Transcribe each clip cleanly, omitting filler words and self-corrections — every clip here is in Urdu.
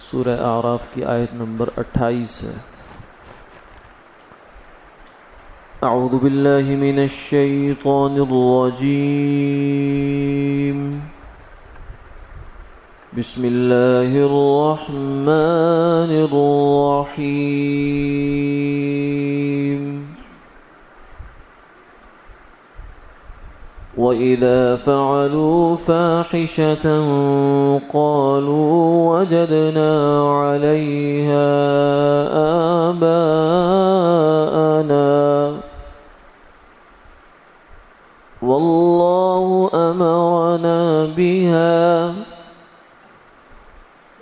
سورہ اعراف کی آیت نمبر 28 ہے۔ اعوذ باللہ من الشیطان الرجیم، بسم اللہ الرحمن الرحیم۔ وَإِذَا فَعَلُوا فَاحِشَةً قَالُوا وَجَدْنَا عَلَيْهَا آبَاءَنَا وَاللَّهُ أَمَرَنَا بِهَا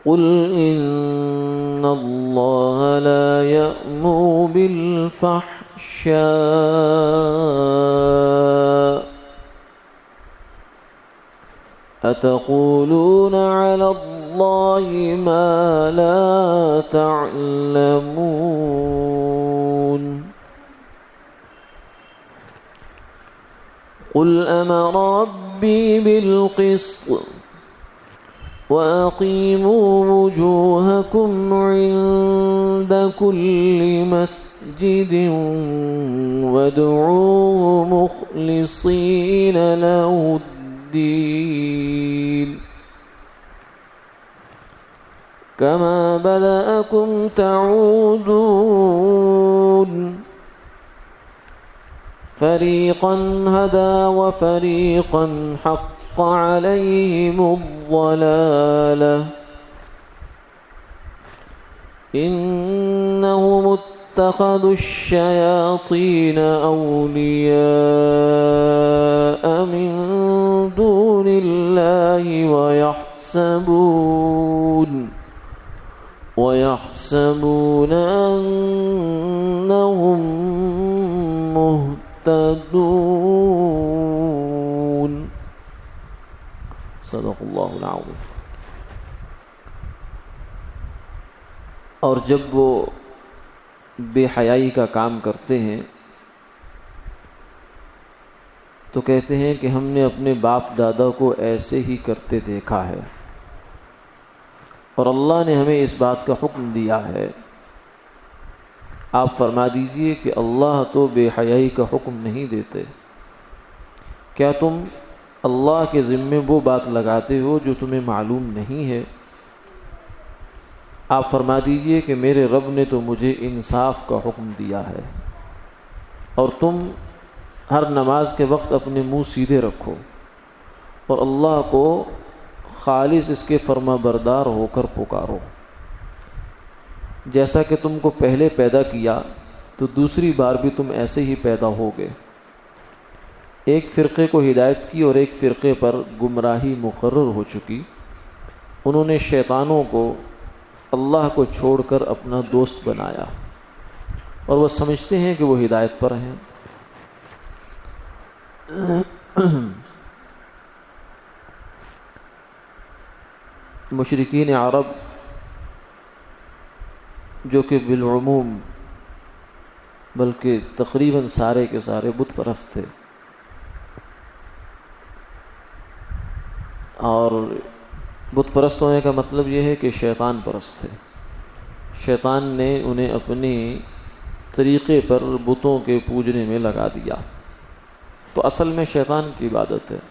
قُلْ إِنَّ اللَّهَ لَا يَأْمُرُ بِالْفَحْشَاءِ أَتَقُولُونَ عَلَى اللَّهِ مَا لَا تَعْلَمُونَ قُلْ أَمَرَ رَبِّي بِالْقِسْطِ وَأَقِيمُوا وُجُوهَكُمْ عِندَ كُلِّ مَسْجِدٍ وَادْعُوهُ مُخْلِصِينَ لَهُ الدين كما بدأكم تعودون فريقا هدى وفريقا حق عليهم الضلالة إنهم اتخذوا الشياطين أولياء من دون الله ويحسبون أنهم مهتدون صدق اللہ العظیم۔ اور جب وہ بے حیائی کا کام کرتے ہیں تو کہتے ہیں کہ ہم نے اپنے باپ دادا کو ایسے ہی کرتے دیکھا ہے، اور اللہ نے ہمیں اس بات کا حکم دیا ہے۔ آپ فرما دیجئے کہ اللہ تو بے حیائی کا حکم نہیں دیتے، کیا تم اللہ کے ذمے وہ بات لگاتے ہو جو تمہیں معلوم نہیں ہے؟ آپ فرما دیجئے کہ میرے رب نے تو مجھے انصاف کا حکم دیا ہے، اور تم ہر نماز کے وقت اپنے منہ سیدھے رکھو اور اللہ کو خالص اس کے فرما بردار ہو کر پکارو۔ جیسا کہ تم کو پہلے پیدا کیا تو دوسری بار بھی تم ایسے ہی پیدا ہوگے۔ ایک فرقے کو ہدایت کی اور ایک فرقے پر گمراہی مقرر ہو چکی۔ انہوں نے شیطانوں کو اللہ کو چھوڑ کر اپنا دوست بنایا اور وہ سمجھتے ہیں کہ وہ ہدایت پر ہیں۔ مشرکین عرب جو کہ بالعموم بلکہ تقریباً سارے کے سارے بت پرست تھے، اور بت پرست ہونے کا مطلب یہ ہے کہ شیطان پرست تھے۔ شیطان نے انہیں اپنے طریقے پر بتوں کے پوجنے میں لگا دیا۔ تو اصل میں شیطان کی عبادت ہے،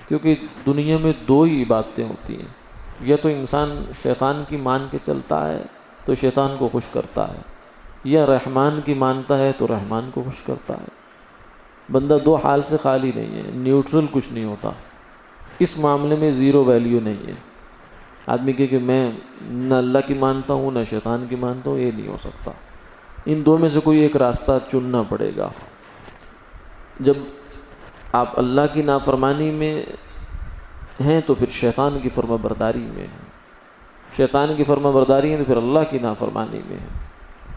کیونکہ دنیا میں دو ہی عبادتیں ہوتی ہیں، یا تو انسان شیطان کی مان کے چلتا ہے تو شیطان کو خوش کرتا ہے، یا رحمان کی مانتا ہے تو رحمان کو خوش کرتا ہے۔ بندہ دو حال سے خالی نہیں ہے، نیوٹرل کچھ نہیں ہوتا، اس معاملے میں زیرو ویلیو نہیں ہے۔ آدمی کہ میں نہ اللہ کی مانتا ہوں نہ شیطان کی مانتا ہوں، یہ نہیں ہو سکتا۔ ان دو میں سے کوئی ایک راستہ چننا پڑے گا۔ جب آپ اللہ کی نافرمانی میں ہیں تو پھر شیطان کی فرما برداری میں ہیں، شیطان کی فرما برداری ہے تو پھر اللہ کی نافرمانی میں ہے۔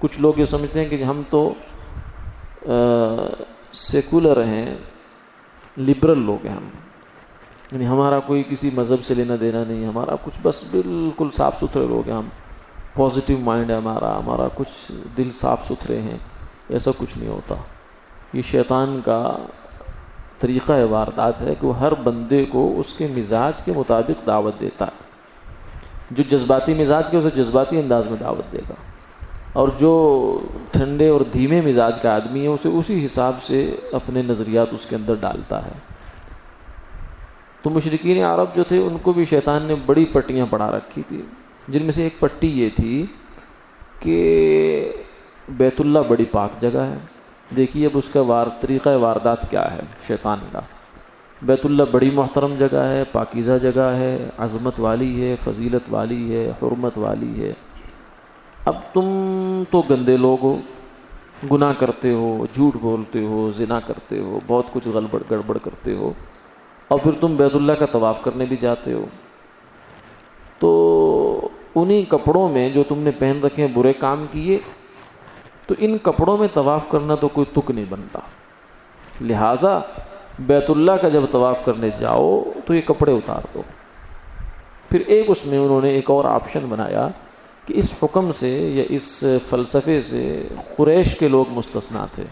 کچھ لوگ یہ سمجھتے ہیں کہ ہم تو سیکولر ہیں، لبرل لوگ ہیں، ہم یعنی ہمارا کوئی کسی مذہب سے لینا دینا نہیں، ہمارا کچھ بس بالکل صاف ستھرے لوگ ہیں، ہم پازیٹیو مائنڈ ہے ہمارا کچھ دل صاف ستھرے ہیں۔ ایسا کچھ نہیں ہوتا۔ یہ شیطان کا طریقہ واردات ہے کہ وہ ہر بندے کو اس کے مزاج کے مطابق دعوت دیتا ہے۔ جو جذباتی مزاج کے اسے جذباتی انداز میں دعوت دے گا، اور جو ٹھنڈے اور دھیمے مزاج کا آدمی ہے اسے اسی حساب سے اپنے نظریات اس کے اندر ڈالتا ہے۔ تو مشرکین عرب جو تھے ان کو بھی شیطان نے بڑی پٹیاں پڑھا رکھی تھی، جن میں سے ایک پٹی یہ تھی کہ بیت اللہ بڑی پاک جگہ ہے۔ دیکھیے اب اس کا طریقہ واردات کیا ہے شیطان کا۔ بیت اللہ بڑی محترم جگہ ہے، پاکیزہ جگہ ہے، عظمت والی ہے، فضیلت والی ہے، حرمت والی ہے۔ اب تم تو گندے لوگ ہو، گناہ کرتے ہو، جھوٹ بولتے ہو، زنا کرتے ہو، بہت کچھ گڑبڑ کرتے ہو، اور پھر تم بیت اللہ کا طواف کرنے بھی جاتے ہو، تو انہی کپڑوں میں جو تم نے پہن رکھے ہیں برے کام کیے، تو ان کپڑوں میں طواف کرنا تو کوئی تک نہیں بنتا، لہٰذا بیت اللہ کا جب طواف کرنے جاؤ تو یہ کپڑے اتار دو۔ پھر ایک اس میں انہوں نے ایک اور آپشن بنایا کہ اس حکم سے یا اس فلسفے سے قریش کے لوگ مستثنا تھے،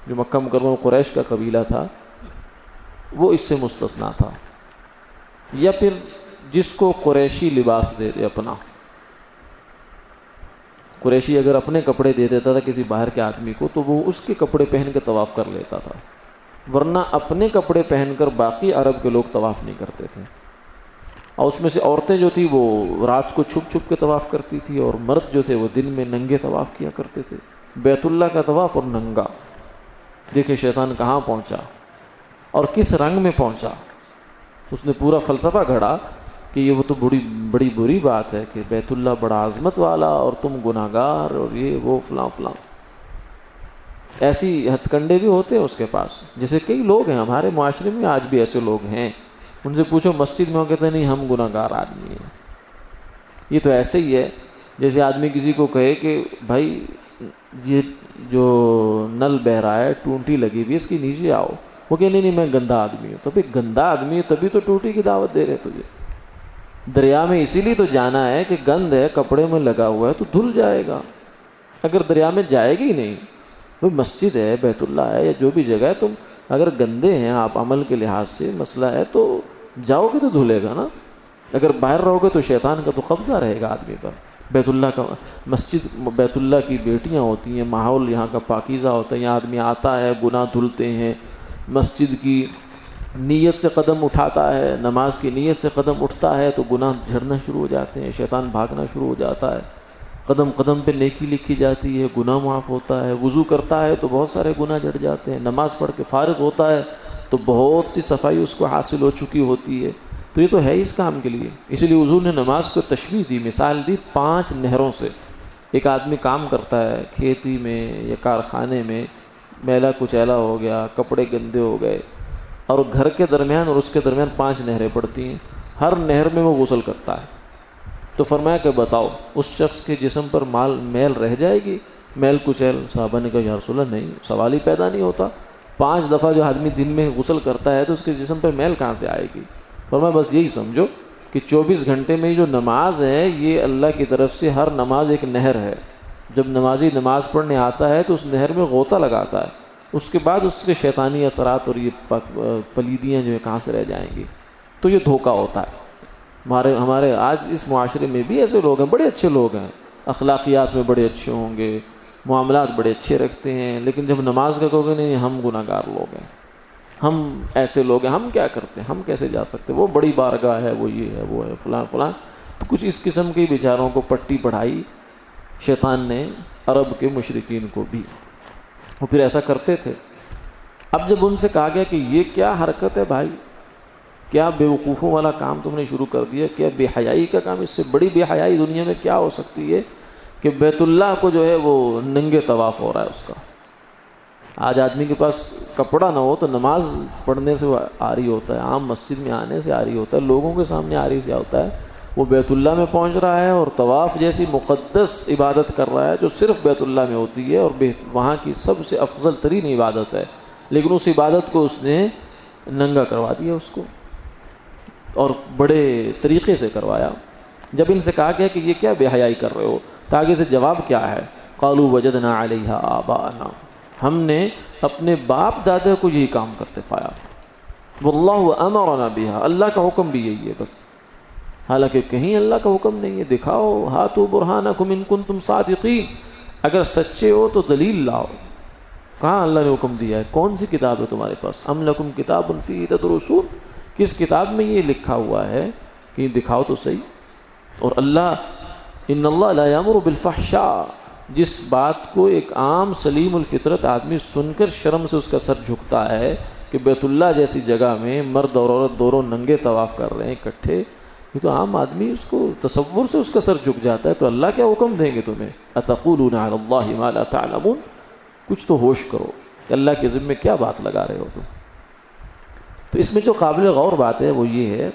جو مکہ مکرمہ میں قریش کا قبیلہ تھا وہ اس سے مستثنا تھا، یا پھر جس کو قریشی لباس دے دے اپنا، قریشی اگر اپنے کپڑے دے دیتا تھا کسی باہر کے آدمی کو تو وہ اس کے کپڑے پہن کے طواف کر لیتا تھا، ورنہ اپنے کپڑے پہن کر باقی عرب کے لوگ طواف نہیں کرتے تھے۔ اور اس میں سے عورتیں جو تھی وہ رات کو چھپ چھپ کے طواف کرتی تھی، اور مرد جو تھے وہ دن میں ننگے طواف کیا کرتے تھے۔ بیت اللہ کا طواف اور ننگا، دیکھیں شیطان کہاں پہنچا اور کس رنگ میں پہنچا۔ اس نے پورا فلسفہ گھڑا کہ یہ وہ تو بڑی بری بات ہے کہ بیت اللہ بڑا عظمت والا اور تم گناہگار اور یہ وہ فلاں فلاں۔ ایسی ہتھ کنڈے بھی ہوتے ہیں اس کے پاس، جیسے کئی لوگ ہیں ہمارے معاشرے میں آج بھی ایسے لوگ ہیں، ان سے پوچھو مسجد میں، وہ کہتے ہیں نہیں ہم گناہگار آدمی ہیں۔ یہ تو ایسے ہی ہے جیسے آدمی کسی کو کہے کہ بھائی یہ جو نل بہ رہا ہے، ٹونٹی لگی ہوئی، اس کی نیچے آؤ، وہ کہ نہیں میں گندا آدمی ہوں۔ تو پھر گندا آدمی ہے تبھی تو ٹوٹی کی دعوت دے رہے تجھے۔ دریا میں اسی لیے تو جانا ہے کہ گند ہے، کپڑے میں لگا ہوا ہے تو دھل جائے گا، اگر دریا میں جائے گی نہیں۔ وہ مسجد ہے، بیت اللہ ہے، یا جو بھی جگہ ہے، تم اگر گندے ہیں آپ عمل کے لحاظ سے مسئلہ ہے تو جاؤ گے تو دھلے گا نا، اگر باہر رہو گے تو شیطان کا تو قبضہ رہے گا آدمی پر۔ بیت اللہ کا مسجد، بیت اللہ کی بیٹیاں ہوتی ہیں، ماحول یہاں کا پاکیزہ ہوتا ہے، یہاں آدمی آتا ہے، گناہ دھلتے ہیں، مسجد کی نیت سے قدم اٹھاتا ہے، نماز کی نیت سے قدم اٹھتا ہے تو گناہ جھڑنا شروع ہو جاتے ہیں، شیطان بھاگنا شروع ہو جاتا ہے، قدم قدم پہ نیکی لکھی جاتی ہے، گناہ معاف ہوتا ہے، وضو کرتا ہے تو بہت سارے گناہ جھڑ جاتے ہیں، نماز پڑھ کے فارغ ہوتا ہے تو بہت سی صفائی اس کو حاصل ہو چکی ہوتی ہے۔ تو یہ تو ہے اس کام کے لیے، اس لیے حضور نے نماز کو تشبیہ دی، مثال دی 5 نہروں سے۔ ایک آدمی کام کرتا ہے کھیتی میں یا کارخانے میں، میلا کچیلا ہو گیا، کپڑے گندے ہو گئے، اور گھر کے درمیان اور اس کے درمیان 5 نہریں پڑتی ہیں، ہر نہر میں وہ غسل کرتا ہے۔ تو فرمایا کہ بتاؤ اس شخص کے جسم پر میل رہ جائے گی؟ میل کچیل؟ صحابہ نے کہا یا رسول اللہ نہیں، سوال ہی پیدا نہیں ہوتا، 5 دفعہ جو آدمی دن میں غسل کرتا ہے تو اس کے جسم پر میل کہاں سے آئے گی؟ فرمایا بس یہی سمجھو کہ 24 گھنٹے میں جو نماز ہے یہ اللہ کی طرف سے ہر نماز ایک نہر ہے، جب نمازی نماز پڑھنے آتا ہے تو اس نہر میں غوطہ لگاتا ہے، اس کے بعد اس کے شیطانی اثرات اور یہ پلیدیاں جو ہے کہاں سے رہ جائیں گی۔ تو یہ دھوکہ ہوتا ہے۔ ہمارے آج اس معاشرے میں بھی ایسے لوگ ہیں، بڑے اچھے لوگ ہیں، اخلاقیات میں بڑے اچھے ہوں گے، معاملات بڑے اچھے رکھتے ہیں، لیکن جب نماز کا کہو گے نہیں ہم گناہ گار لوگ ہیں، ہم ایسے لوگ ہیں، ہم کیا کرتے ہیں، ہم کیسے جا سکتے، وہ بڑی بارگاہ ہے، وہ یہ ہے وہ ہے فلاں فلاں۔ تو کچھ اس قسم کے بیچاروں کو پٹی پڑھائی شیطان نے عرب کے مشرکین کو بھی، وہ پھر ایسا کرتے تھے۔ اب جب ان سے کہا گیا کہ یہ کیا حرکت ہے بھائی، کیا بے وقوفوں والا کام تم نے شروع کر دیا، کیا بے حیائی کا کام، اس سے بڑی بے حیائی دنیا میں کیا ہو سکتی ہے کہ بیت اللہ کو جو ہے وہ ننگے طواف ہو رہا ہے اس کا۔ آج آدمی کے پاس کپڑا نہ ہو تو نماز پڑھنے سے عاری ہوتا ہے، عام مسجد میں آنے سے عاری ہوتا ہے، لوگوں کے سامنے عاری سے ہوتا ہے، وہ بیت اللہ میں پہنچ رہا ہے اور طواف جیسی مقدس عبادت کر رہا ہے جو صرف بیت اللہ میں ہوتی ہے اور وہاں کی سب سے افضل ترین عبادت ہے، لیکن اس عبادت کو اس نے ننگا کروا دیا اس کو، اور بڑے طریقے سے کروایا۔ جب ان سے کہا گیا کہ یہ کیا بے حیائی کر رہے ہو، تو آگے سے جواب کیا ہے، قالوا وجدنا علیہا آباءنا، ہم نے اپنے باپ دادا کو یہی کام کرتے پایا، واللہ امرنا بها، اللہ کا حکم بھی یہی ہے بس۔ حالانکہ کہیں اللہ کا حکم نہیں ہے دکھاؤ ہاتو برہانکم ان کنتم صادقین، اگر سچے ہو تو دلیل لاؤ. کہاں اللہ نے حکم دیا ہے؟ کون سی کتاب ہے تمہارے پاس؟ ام لکم کتاب فیہ تدرسون، کس کتاب میں یہ لکھا ہوا ہے کہ دکھاؤ تو صحیح. اور اللہ ان اللہ لا یامر بالفحشاء، جس بات کو ایک عام سلیم الفطرت آدمی سن کر شرم سے اس کا سر جھکتا ہے کہ بیت اللہ جیسی جگہ میں مرد اور عورت دونوں ننگے طواف کر رہے ہیں اکٹھے، یہ تو عام آدمی اس کو تصور سے اس کا سر جھک جاتا ہے. تو اللہ کیا حکم دیں گے تمہیں؟ اتقولون علی اللہ ما لا تعلمون، کچھ تو ہوش کرو کہ اللہ کے ذمے کیا بات لگا رہے ہو تم. تو اس میں جو قابل غور بات ہے وہ یہ ہے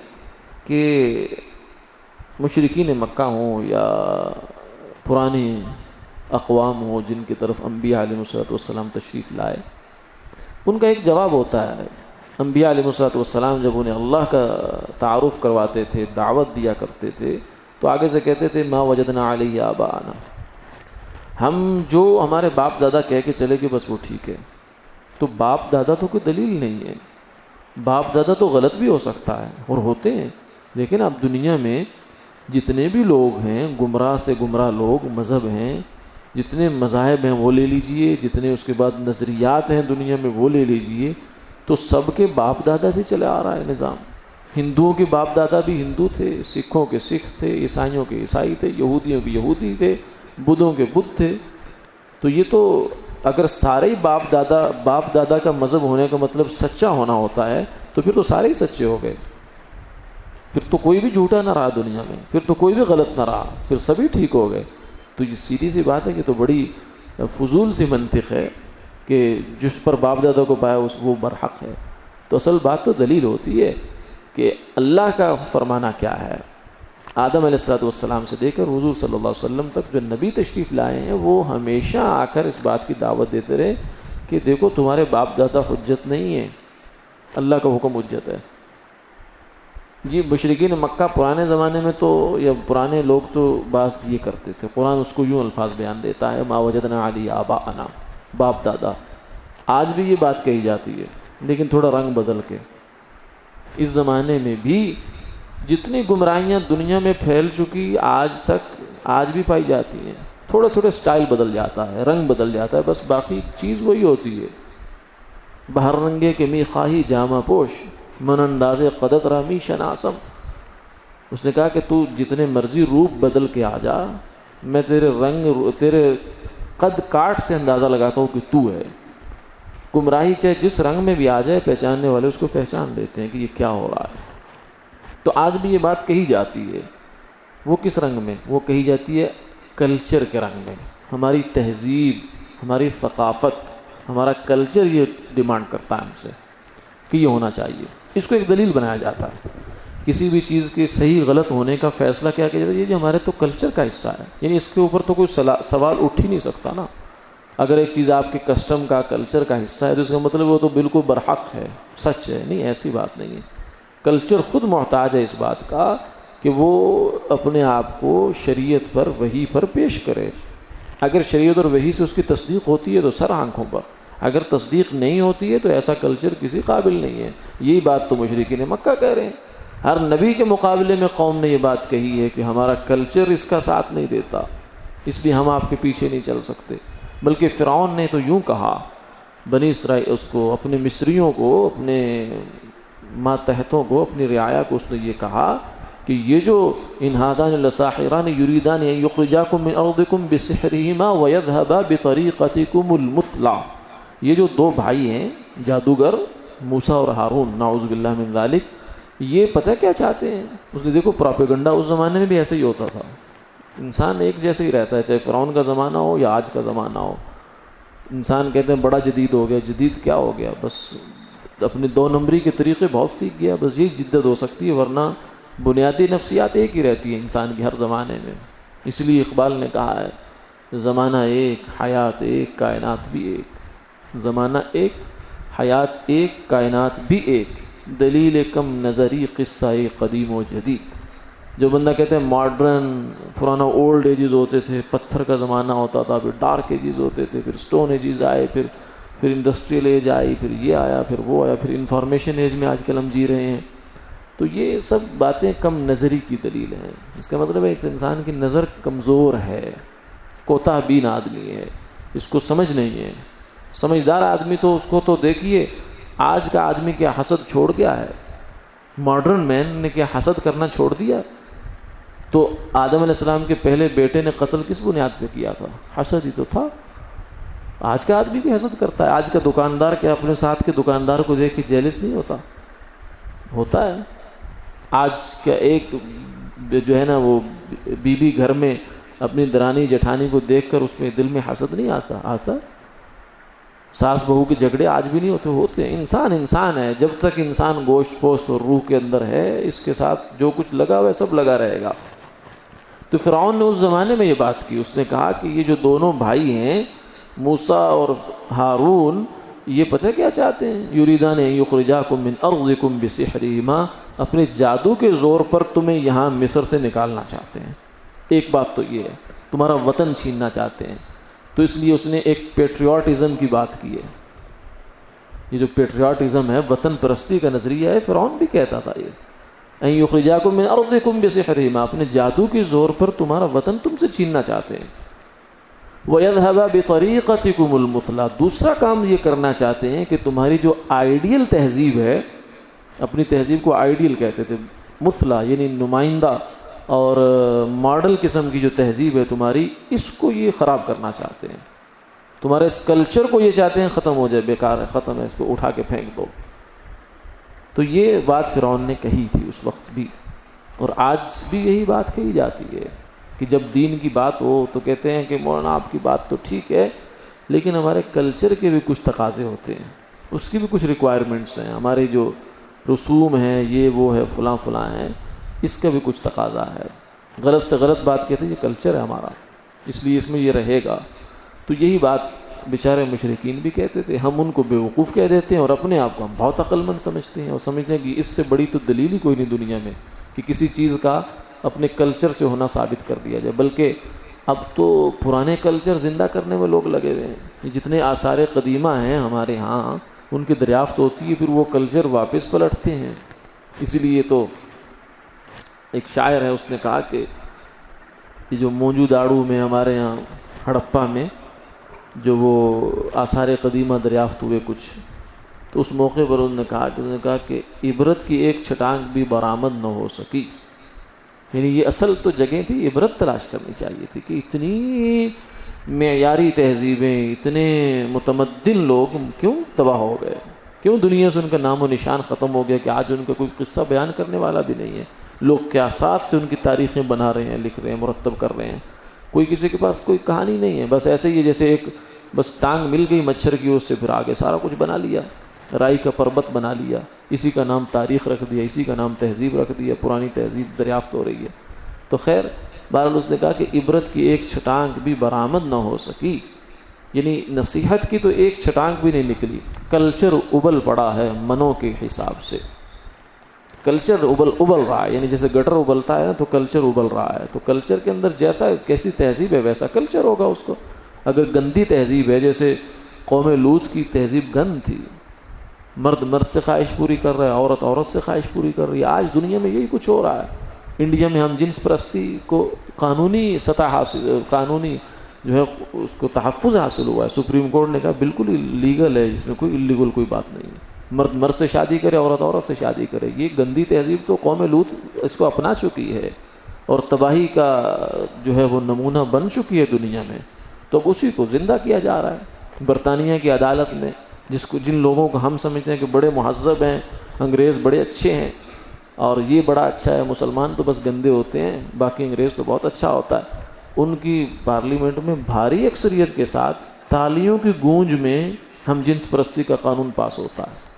کہ مشرکین مکہ ہوں یا پرانی اقوام ہوں جن کی طرف انبیاء علیہ السلام تشریف لائے، ان کا ایک جواب ہوتا ہے. انبیاء علیہ السلام جب انہیں اللہ کا تعارف کرواتے تھے، دعوت دیا کرتے تھے، تو آگے سے کہتے تھے ما وجدنا علیہ آباءنا، ہم جو ہمارے باپ دادا کہہ کے چلے گے بس وہ ٹھیک ہے. تو باپ دادا تو کوئی دلیل نہیں ہے، باپ دادا تو غلط بھی ہو سکتا ہے اور ہوتے ہیں. لیکن اب دنیا میں جتنے بھی لوگ ہیں گمراہ سے گمراہ لوگ، مذہب ہیں، جتنے مذاہب ہیں وہ لے لیجئے، جتنے اس کے بعد نظریات ہیں دنیا میں وہ لے لیجئے، تو سب کے باپ دادا سے چلا آ رہا ہے نظام. ہندوؤں کے باپ دادا بھی ہندو تھے، سکھوں کے سکھ تھے، عیسائیوں کے عیسائی تھے، یہودیوں کے یہودی تھے، بدھوں کے بدھ تھے. تو یہ تو اگر سارے ہی باپ دادا کا مذہب ہونے کا مطلب سچا ہونا ہوتا ہے تو پھر تو سارے ہی سچے ہو گئے، پھر تو کوئی بھی جھوٹا نہ رہا دنیا میں، پھر تو کوئی بھی غلط نہ رہا، پھر سبھی ٹھیک ہو گئے. تو یہ سیدھی سی بات ہے کہ تو بڑی فضول سی منطق ہے کہ جس پر باپ دادا کو پایا وہ برحق ہے. تو اصل بات تو دلیل ہوتی ہے کہ اللہ کا فرمانا کیا ہے. آدم علیہ السلام سے دے کر حضور صلی اللہ علیہ وسلم تک جو نبی تشریف لائے ہیں وہ ہمیشہ آ کر اس بات کی دعوت دیتے رہے کہ دیکھو تمہارے باپ دادا حجت نہیں ہے، اللہ کا حکم حجت ہے. جی مشرکین مکہ پرانے زمانے میں تو یا پرانے لوگ تو بات یہ کرتے تھے، قرآن اس کو یوں الفاظ بیان دیتا ہے ما وجدنا علی آباءنا، باپ دادا. آج بھی یہ بات کہی جاتی ہے لیکن تھوڑا رنگ بدل کے. اس زمانے میں بھی جتنی گمراہیاں دنیا میں پھیل چکی آج بھی پائی جاتی ہیں، تھوڑا سٹائل بدل جاتا ہے، رنگ بدل جاتا ہے، بس باقی چیز وہی ہوتی ہے. بہر رنگے کے می خواہی جامہ پوش، من انداز قدت رامی شناسم. اس نے کہا کہ تو جتنے مرضی روپ بدل کے آ جا، میں تیرے قد کاٹ سے اندازہ لگاتا ہوں کہ تو ہے. گمراہی چاہے جس رنگ میں بھی آ جائے پہچاننے والے اس کو پہچان لیتے ہیں کہ یہ کیا ہو رہا ہے. تو آج بھی یہ بات کہی جاتی ہے. وہ کس رنگ میں؟ وہ کہی جاتی ہے کلچر کے رنگ میں. ہماری تہذیب، ہماری ثقافت، ہمارا کلچر یہ ڈیمانڈ کرتا ہے ہم سے کہ یہ ہونا چاہیے. اس کو ایک دلیل بنایا جاتا ہے. کسی بھی چیز کے صحیح غلط ہونے کا فیصلہ کیا کیا جاتا ہے؟ یہ جو ہمارے تو کلچر کا حصہ ہے، یعنی اس کے اوپر تو کوئی سوال اٹھ ہی نہیں سکتا نا. اگر ایک چیز آپ کے کسٹم کا، کلچر کا حصہ ہے تو اس کا مطلب وہ تو بالکل برحق ہے، سچ ہے. نہیں، ایسی بات نہیں ہے. کلچر خود محتاج ہے اس بات کا کہ وہ اپنے آپ کو شریعت پر، وحی پر پیش کرے. اگر شریعت اور وحی سے اس کی تصدیق ہوتی ہے تو سر آنکھوں پر، اگر تصدیق نہیں ہوتی ہے تو ایسا کلچر کسی قابل نہیں ہے. یہی بات تو مشرکین مکہ کہہ رہے ہیں. ہر نبی کے مقابلے میں قوم نے یہ بات کہی ہے کہ ہمارا کلچر اس کا ساتھ نہیں دیتا، اس لیے ہم آپ کے پیچھے نہیں چل سکتے. بلکہ فرعون نے تو یوں کہا بنی اسرائیل، اس کو، اپنے مصریوں کو، اپنے ماتحتوں کو، اپنی رعایا کو اس نے یہ کہا کہ یہ جو ان ہذان لساحران یریدان ان یخرجاکم من ارضکم بسحرہما ویذھبا بطریقتکم المثلی، یہ جو دو بھائی ہیں جادوگر موسیٰ اور ہارون، نعوذ باللہ من ذالک، یہ پتہ کیا چاہتے ہیں؟ اس نے دیکھو پروپیگنڈا اس زمانے میں بھی ایسے ہی ہوتا تھا. انسان ایک جیسے ہی رہتا ہے، چاہے فرعون کا زمانہ ہو یا آج کا زمانہ ہو. انسان کہتے ہیں بڑا جدید ہو گیا. جدید کیا ہو گیا؟ بس اپنے 2 نمبری کے طریقے بہت سیکھ گیا. بس یہی جدت ہو سکتی ہے، ورنہ بنیادی نفسیات ایک ہی رہتی ہے انسان کی ہر زمانے میں. اس لیے اقبال نے کہا ہے زمانہ ایک، حیات ایک، کائنات بھی ایک. زمانہ ایک، حیات ایک، کائنات بھی ایک. دلیل کم نظری قصہ قدیم و جدید. جو بندہ کہتے ہیں ماڈرن، پرانا اولڈ ایجز ہوتے تھے، پتھر کا زمانہ ہوتا تھا، پھر ڈارک ایجز ہوتے تھے، پھر سٹون ایجز آئے، پھر انڈسٹریل ایج آئی، پھر یہ آیا، پھر وہ آیا، پھر انفارمیشن ایج میں آج کل ہم جی رہے ہیں. تو یہ سب باتیں کم نظری کی دلیل ہیں. اس کا مطلب ہے اس انسان کی نظر کمزور ہے, کوتاہ بین آدمی ہے, اس کو سمجھ نہیں ہے. سمجھدار آدمی تو اس کو تو دیکھیے آج کا آدمی کیا حسد چھوڑ گیا ہے, ماڈرن مین نے کیا حسد کرنا چھوڑ دیا. تو آدم علیہ السلام کے پہلے بیٹے نے قتل کس بنیاد پہ کیا تھا؟ حسد ہی تو تھا. آج کا آدمی بھی حسد کرتا ہے. آج کا دکاندار کیا اپنے ساتھ کے دکاندار کو دیکھ کے جیلس نہیں ہوتا؟ ہوتا ہے. آج کا ایک جو ہے نا وہ بیوی گھر میں اپنی درانی جٹھانی کو دیکھ کر اس میں دل میں حسد نہیں آتا. ساس بہو کے جھگڑے آج بھی نہیں ہوتے ہیں. انسان ہے. جب تک انسان گوشت پوست اور روح کے اندر ہے اس کے ساتھ جو کچھ لگا ہوا ہے سب لگا رہے گا. تو فرعون نے اس زمانے میں یہ بات کی. اس نے کہا کہ یہ جو دونوں بھائی ہیں موسیٰ اور ہارون, یہ پتہ کیا چاہتے ہیں؟ یریدان ان یخرجاکم من ارضکم بسحرہما, اپنے جادو کے زور پر تمہیں یہاں مصر سے نکالنا چاہتے ہیں. ایک بات تو یہ ہے, تمہارا وطن چھیننا چاہتے ہیں. تو اس لیے اس نے ایک پیٹریوٹزم کی بات کی ہے. یہ جو پیٹریوٹزم ہے, وطن پرستی کا نظریہ ہے, فرعون بھی کہتا تھا یہ ان یخرجاکم من ارضکم بسحرہما, اپنے جادو کے زور پر تمہارا وطن تم سے چھیننا چاہتے ہیں. وَيَذْهَبَ بِطَرِيقَتِكُمُ الْمُثْلَى, دوسرا کام یہ کرنا چاہتے ہیں کہ تمہاری جو آئیڈیل تہذیب ہے, اپنی تہذیب کو آئیڈیل کہتے تھے, مثلا یعنی نمائندہ اور ماڈل قسم کی جو تہذیب ہے تمہاری, اس کو یہ خراب کرنا چاہتے ہیں. تمہارے اس کلچر کو یہ چاہتے ہیں ختم ہو جائے, بیکار ہے, ختم ہے, اس کو اٹھا کے پھینک دو. تو یہ بات فرعون نے کہی تھی اس وقت بھی, اور آج بھی یہی بات کہی جاتی ہے کہ جب دین کی بات ہو تو کہتے ہیں کہ مولانا آپ کی بات تو ٹھیک ہے لیکن ہمارے کلچر کے بھی کچھ تقاضے ہوتے ہیں, اس کی بھی کچھ ریکوائرمنٹس ہیں, ہمارے جو رسوم ہیں یہ وہ ہے فلاں فلاں ہیں, اس کا بھی کچھ تقاضا ہے. غلط سے غلط بات کہتے ہیں یہ کلچر ہے ہمارا, اس لیے اس میں یہ رہے گا. تو یہی بات بیچارے مشرکین بھی کہتے تھے. ہم ان کو بیوقوف کہہ دیتے ہیں اور اپنے آپ کو ہم بہت عقل مند سمجھتے ہیں, اور سمجھتے ہیں کہ اس سے بڑی تو دلیل ہی کوئی نہیں دنیا میں کہ کسی چیز کا اپنے کلچر سے ہونا ثابت کر دیا جائے. بلکہ اب تو پرانے کلچر زندہ کرنے میں لوگ لگے ہوئے ہیں. جتنے آثار قدیمہ ہیں ہمارے ہاں ان کی دریافت ہوتی ہے, پھر وہ کلچر واپس پلٹتے ہیں. اسی لیے تو ایک شاعر ہے, اس نے کہا کہ یہ جو موجو داڑو میں ہمارے یہاں ہڑپا میں جو وہ آثار قدیمہ دریافت ہوئے کچھ, تو اس موقع پر انہوں نے کہا کہ عبرت کی ایک چھٹانگ بھی برآمد نہ ہو سکی. یعنی یہ اصل تو جگہ تھی, عبرت تلاش کرنی چاہیے تھی کہ اتنی معیاری تہذیبیں, اتنے متمدن لوگ کیوں تباہ ہو گئے, کیوں دنیا سے ان کا نام و نشان ختم ہو گیا کہ آج ان کا کوئی قصہ بیان کرنے والا بھی نہیں ہے. لوگ قیاسات سے ان کی تاریخیں بنا رہے ہیں, لکھ رہے ہیں, مرتب کر رہے ہیں. کوئی کسی کے پاس کوئی کہانی نہیں ہے, بس ایسے ہی جیسے ایک بس ٹانگ مل گئی مچھر کی, اس سے پھر آگے سارا کچھ بنا لیا, رائی کا پربت بنا لیا, اسی کا نام تاریخ رکھ دیا, اسی کا نام تہذیب رکھ دیا, پرانی تہذیب دریافت ہو رہی ہے. تو خیر بہرحال اس نے کہا کہ عبرت کی ایک چھٹانگ بھی برآمد نہ ہو سکی, یعنی نصیحت کی تو ایک چھٹانگ بھی نہیں نکلی. کلچر ابل پڑا ہے منوں کے حساب سے, کلچر ابل رہا ہے, یعنی جیسے گٹر ابلتا ہے تو کلچر ابل رہا ہے. تو کلچر کے اندر جیسا کیسی تہذیب ہے ویسا کلچر ہوگا اس کو. اگر گندی تہذیب ہے, جیسے قوم لوط کی تہذیب گند تھی, مرد مرد سے خواہش پوری کر رہا ہے, عورت عورت سے خواہش پوری کر رہی ہے. آج دنیا میں یہی کچھ ہو رہا ہے. انڈیا میں ہم جنس پرستی کو قانونی سطح حاصل, قانونی جو ہے اس کو تحفظ حاصل ہوا ہے. سپریم کورٹ نے کہا بالکل ہی لیگل ہے, اس میں کوئی اللیگل کوئی بات نہیں ہے. مرد مرد سے شادی کرے, عورت عورت سے شادی کرے. یہ گندی تہذیب تو قوم لوط اس کو اپنا چکی ہے اور تباہی کا جو ہے وہ نمونہ بن چکی ہے دنیا میں. تو اب اسی کو زندہ کیا جا رہا ہے برطانیہ کی عدالت میں, جن لوگوں کو ہم سمجھتے ہیں کہ بڑے مہذب ہیں, انگریز بڑے اچھے ہیں اور یہ بڑا اچھا ہے, مسلمان تو بس گندے ہوتے ہیں, باقی انگریز تو بہت اچھا ہوتا ہے. ان کی پارلیمنٹ میں بھاری اکثریت کے ساتھ تالیوں کی گونج میں ہم جنس پرستی کا قانون پاس ہوتا ہے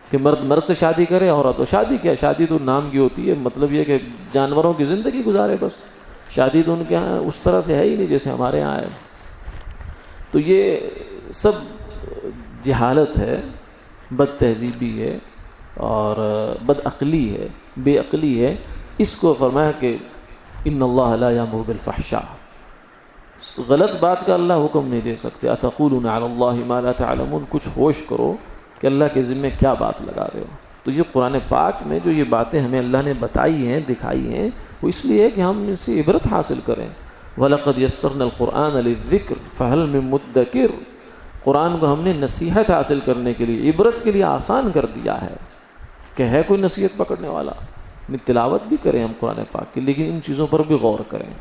کہ مرد مرد سے شادی کرے, عورت تو شادی کیا, شادی تو نام کی ہوتی ہے, مطلب یہ کہ جانوروں کی زندگی گزارے بس. شادی تو ان کے یہاں اس طرح سے ہے ہی نہیں جیسے ہمارے یہاں ہے. تو یہ سب جہالت ہے, بد تہذیبی ہے اور بد عقلی ہے, بے عقلی ہے. اس کو فرمایا کہ ان اللہ لا یامر بالفحشاء, غلط بات کا اللہ حکم نہیں دے سکتے. اتقولون علی اللہ ما لا تعلمون, کچھ ہوش کرو کہ اللہ کے ذمہ کیا بات لگا رہے ہو. تو یہ قرآن پاک میں جو یہ باتیں ہمیں اللہ نے بتائی ہیں، دکھائی ہیں، وہ اس لیے ہے کہ ہم ان سے عبرت حاصل کریں. وَلَقَدْ يَسَّرْنَا الْقُرْآنَ لِلذِّكْرِ فَهَلْ مِن مُدَّكِرٍ. قرآن کو ہم نے نصیحت حاصل کرنے کے لیے، عبرت کے لیے آسان کر دیا ہے کہ ہے کوئی نصیحت پکڑنے والا. تلاوت بھی کریں ہم قرآن پاک کی، لیکن ان چیزوں پر بھی غور کریں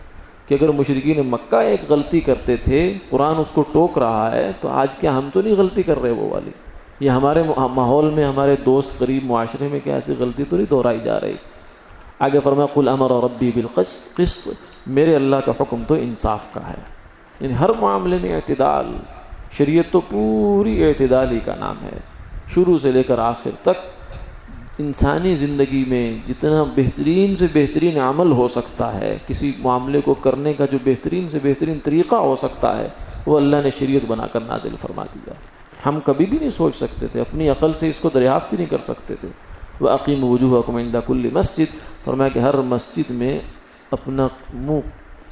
کہ اگر مشرکین مکہ ایک غلطی کرتے تھے، قرآن اس کو ٹوک رہا ہے، تو آج کیا ہم تو نہیں غلطی کر رہے وہ والی؟ یہ ہمارے ماحول میں، ہمارے دوست قریب معاشرے میں کیا ایسی غلطی تو نہیں دہرائی جا رہی؟ آگے فرمایا قل امر ربی بالقسط، میرے اللہ کا حکم تو انصاف کا ہے. یعنی ہر معاملے میں اعتدال. شریعت تو پوری اعتدال ہی کا نام ہے، شروع سے لے کر آخر تک. انسانی زندگی میں جتنا بہترین سے بہترین عمل ہو سکتا ہے، کسی معاملے کو کرنے کا جو بہترین سے بہترین طریقہ ہو سکتا ہے، وہ اللہ نے شریعت بنا کر نازل فرما دیا. ہم کبھی بھی نہیں سوچ سکتے تھے، اپنی عقل سے اس کو دریافت ہی نہیں کر سکتے تھے. وَأَقِيمُوا وُجُوهَكُمْ عِنْدَ كُلِّ مَسْجِدٍ، فرمایا کہ ہر مسجد میں اپنا منہ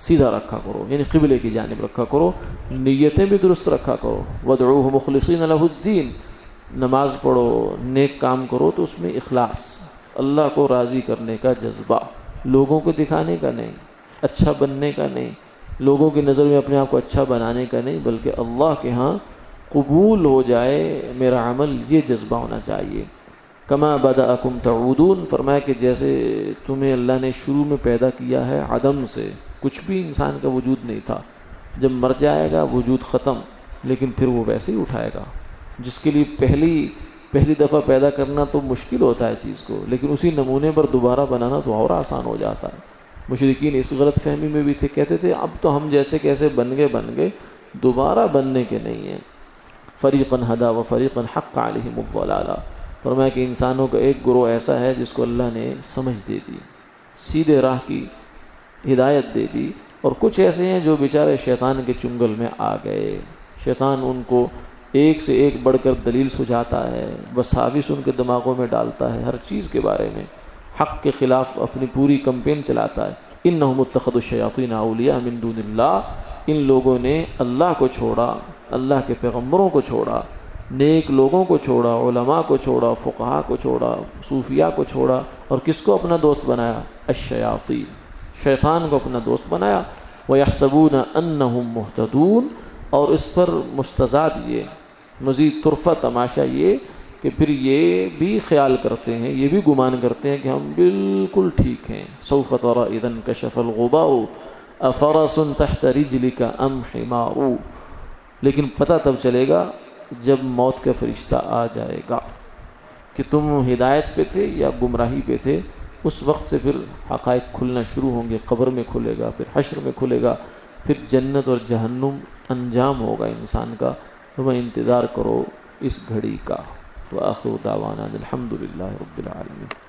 سیدھا رکھا کرو، یعنی قبلے کی جانب رکھا کرو، نیتیں بھی درست رکھا کرو. وَادْعُوهُ مُخْلِصِينَ لَهُ الدِّينَ، نماز پڑھو، نیک کام کرو تو اس میں اخلاص، اللہ کو راضی کرنے کا جذبہ، لوگوں کو دکھانے کا نہیں، اچھا بننے کا نہیں، لوگوں کی نظر میں اپنے آپ کو اچھا بنانے کا نہیں، بلکہ اللہ کے ہاں قبول ہو جائے میرا عمل، یہ جذبہ ہونا چاہیے. کما بدأکم تعودون، فرمایا کہ جیسے تمہیں اللہ نے شروع میں پیدا کیا ہے عدم سے، کچھ بھی انسان کا وجود نہیں تھا، جب مر جائے گا وجود ختم، لیکن پھر وہ ویسے ہی اٹھائے گا. جس کے لیے پہلی دفعہ پیدا کرنا تو مشکل ہوتا ہے چیز کو، لیکن اسی نمونے پر دوبارہ بنانا تو اور آسان ہو جاتا ہے. مشرکین اس غلط فہمی میں بھی تھے، کہتے تھے اب تو ہم جیسے کیسے بن گئے، دوبارہ بننے کے نہیں ہیں. فریقاً ہدا و فریقاً حق علیہم الضلالہ، فرمایا کہ انسانوں کا ایک گروہ ایسا ہے جس کو اللہ نے سمجھ دے دی، سیدھے راہ کی ہدایت دے دی، اور کچھ ایسے ہیں جو بیچارے شیطان کے چنگل میں آ گئے. شیطان ان کو ایک سے ایک بڑھ کر دلیل سجھاتا ہے، وساوس ان کے دماغوں میں ڈالتا ہے، ہر چیز کے بارے میں حق کے خلاف اپنی پوری کمپین چلاتا ہے. انہم اتخذوا الشیاطین اولیاء من دون اللہ، ان لوگوں نے اللہ کو چھوڑا، اللہ کے پیغمبروں کو چھوڑا، نیک لوگوں کو چھوڑا، علماء کو چھوڑا، فقہاء کو چھوڑا، صوفیاء کو چھوڑا، اور کس کو اپنا دوست بنایا؟ الشیاطین، شیطان کو اپنا دوست بنایا. وَيَحْسَبُونَ أَنَّهُمْ مُهْتَدُونَ، اور اس پر مستزاد یہ مزید طرفہ تماشا یہ کہ پھر یہ بھی خیال کرتے ہیں، یہ بھی گمان کرتے ہیں کہ ہم بالکل ٹھیک ہیں. سوف ترى اذا انكشف الغباء افرس تحت رجلك ام حمار، لیکن پتہ تب چلے گا جب موت کا فرشتہ آ جائے گا کہ تم ہدایت پہ تھے یا گمراہی پہ تھے. اس وقت سے پھر حقائق کھلنا شروع ہوں گے، قبر میں کھلے گا، پھر حشر میں کھلے گا، پھر جنت اور جہنم انجام ہوگا انسان کا. تمہیں انتظار کرو اس گھڑی کا. وآخر دعوانا الحمدللہ رب العالمین.